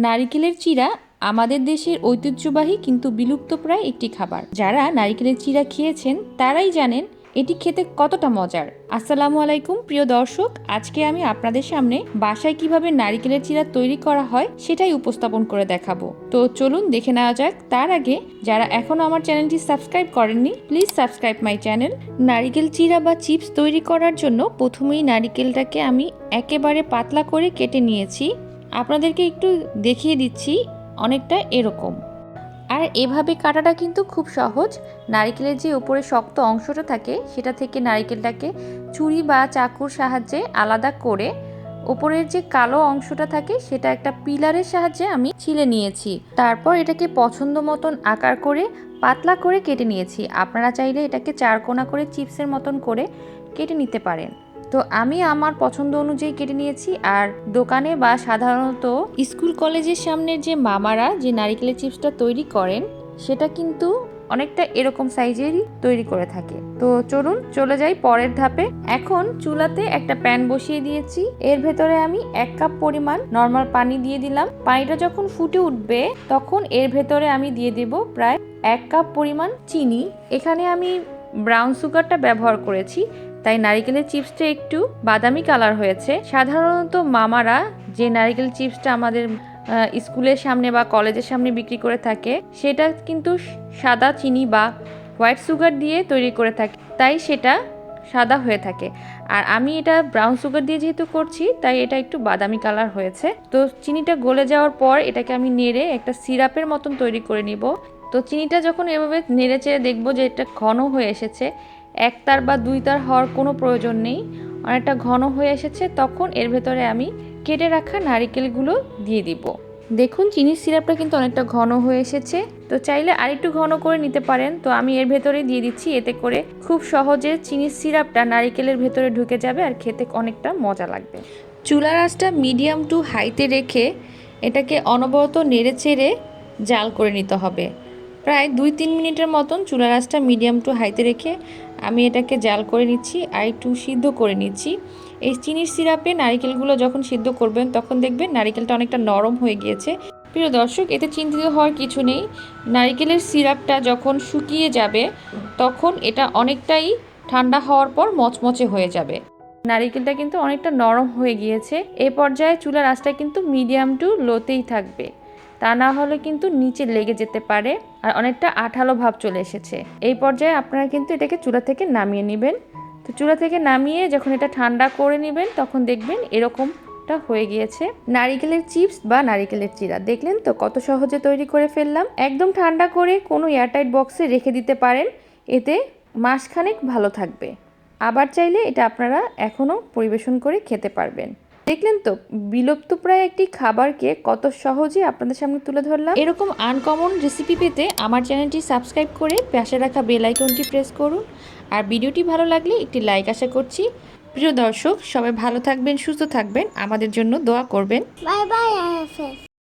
নারিকেলের চিরা আমাদের দেশের ঐতিহ্যবাহী কিন্তু বিলুপ্তপ্রায় একটি খাবার। যারা নারিকেলের চিরা খেয়েছেন তারাই জানেন এটি খেতে কতটা মজার। আসসালামু আলাইকুম প্রিয় দর্শক, আজকে আমি আপনাদের সামনে বাসায় কিভাবে নারিকেলের চিরা তৈরি করা হয় সেটাই উপস্থাপন করে দেখাবো। তো চলুন দেখে নেওয়া যাক। তার আগে যারা এখনো আমার চ্যানেলটি সাবস্ক্রাইব করেননি, প্লিজ সাবস্ক্রাইব মাই চ্যানেল। নারিকেল চিরা বা চিপস তৈরি করার জন্য প্রথমেই নারিকেলটাকে আমি একেবারে পাতলা করে কেটে নিয়েছি। আপনাদেরকে একটু দেখিয়ে দিচ্ছি, অনেকটা এরকম। আর এভাবে কাটাটা কিন্তু খুব সহজ। নারিকেলের যে উপরে শক্ত অংশটা থাকে সেটা থেকে নারিকেলটাকে ছুরি বা চাকুর সাহায্যে আলাদা করে উপরের যে কালো অংশটা থাকে সেটা একটা পিলারের সাহায্যে আমি ছিলে নিয়েছি। তারপর এটাকে পছন্দ মতন আকার করে পাতলা করে কেটে নিয়েছি। আপনারা চাইলে এটাকে চারকোনা করে চিপসের মতন করে কেটে নিতে পারেন। তো আমি আমার পছন্দ অনুযায়ী কেটে নিয়েছি। আর দোকানে বা সাধারণত স্কুল কলেজের সামনের যে মামারা যে নারিকেলের চিপসটা তৈরি করেন সেটা কিন্তু অনেকটা এরকম সাইজেরই তৈরি করে থাকে। তো চলুন চলে যাই পরের ধাপে। এখন চুলাতে একটা প্যান বসিয়ে দিয়েছি। এর ভেতরে আমি 1 কাপ পরিমাণ নর্মাল পানি দিয়ে দিলাম। পানিটা যখন ফুটে উঠবে তখন এর ভেতরে আমি দিয়ে দেব প্রায় 1 কাপ পরিমাণ চিনি। এখানে আমি ব্রাউন সুগারটা ব্যবহার করেছি, তাই নারিকেলের চিপসটা একটু বাদামি কালার হয়েছে। সাধারণত মামারা যে নারিকেল চিপসটা আমাদের স্কুলের সামনে বা কলেজের সামনে বিক্রি করে থাকে সেটা কিন্তু সাদা চিনি বা হোয়াইট সুগার দিয়ে তৈরি করে থাকে, তাই সেটা সাদা হয়ে থাকে। আর আমি এটা ব্রাউন সুগার দিয়ে যেহেতু করছি তাই এটা একটু বাদামি কালার হয়েছে। তো চিনিটা গলে যাওয়ার পর এটাকে আমি নেড়ে একটা সিরাপের মতন তৈরি করে নিব। তো চিনিটা যখন এভাবে নেড়ে চেড়ে দেখবো যে এটা ঘন হয়ে এসেছে, 1 তার বা 2 তার হওয়ার কোনো প্রয়োজন নেই, অনেকটা ঘন হয়ে এসেছে, তখন এর ভেতরে আমি কেটে রাখা নারিকেলগুলো দিয়ে দিব। দেখুন চিনির সিরাপটা কিন্তু অনেকটা ঘন হয়ে এসেছে। তো চাইলে আরেকটু ঘন করে নিতে পারেন। তো আমি এর ভেতরে দিয়ে দিচ্ছি, এতে করে খুব সহজে চিনির সিরাপটা নারিকেলের ভেতরে ঢুকে যাবে আর খেতে অনেকটা মজা লাগবে। চুলার আঁচটা মিডিয়াম টু হাইতে রেখে এটাকে অনবরত নেড়ে চেড়ে জাল করে নিতে হবে। প্রায় 2-3 মিনিটের মতন চুলার আঁচটা মিডিয়াম টু হাইতে রেখে আমি এটাকে জাল করে নিচ্ছি আর একটু সিদ্ধ করে নিচ্ছি। এই চিনির সিরাপে নারিকেলগুলো যখন সিদ্ধ করবেন তখন দেখবেন নারিকেলটা অনেকটা নরম হয়ে গিয়েছে। প্রিয় দর্শক, এতে চিন্তিত হওয়ার কিছু নেই। নারিকেলের সিরাপটা যখন শুকিয়ে যাবে তখন এটা অনেকটাই ঠান্ডা হওয়ার পর মচমচে হয়ে যাবে। নারিকেলটা কিন্তু অনেকটা নরম হয়ে গিয়েছে। এই পর্যায়ে চুলার আঁচটা কিন্তু মিডিয়াম টু লোতেই থাকবে, তা না হলে কিন্তু নিচে লেগে যেতে পারে আর অনেকটা আঠালো ভাব চলে এসেছে। এই পর্যায়ে আপনারা কিন্তু এটাকে চুলা থেকে নামিয়ে নেবেন। তো চুলা থেকে নামিয়ে যখন এটা ঠান্ডা করে নেবেন তখন দেখবেন এরকমটা হয়ে গিয়েছে নারিকেলের চিপস বা নারিকেলের চিরা। দেখলেন তো কত সহজে তৈরি করে ফেললাম। একদম ঠান্ডা করে কোনো এয়ারটাইট বক্সে রেখে দিতে পারেন, এতে মাসখানেক ভালো থাকবে। আবার চাইলে এটা আপনারা এখনও পরিবেশন করে খেতে পারবেন। দেখলেন তো বিলুপ্তপ্রায় একটি খাবারকে কত সহজে আপনাদের সামনে তুলে ধরলাম। এরকম আনকমন রেসিপি পেতে আমার চ্যানেলটি সাবস্ক্রাইব করে পাশে রাখা বেল আইকনটি প্রেস করুন। আর ভিডিওটি ভালো লাগলে একটি লাইক আশা করছি। প্রিয় দর্শক, সবাই ভালো থাকবেন, সুস্থ থাকবেন, আমাদের জন্য দোয়া করবেন। Bye bye.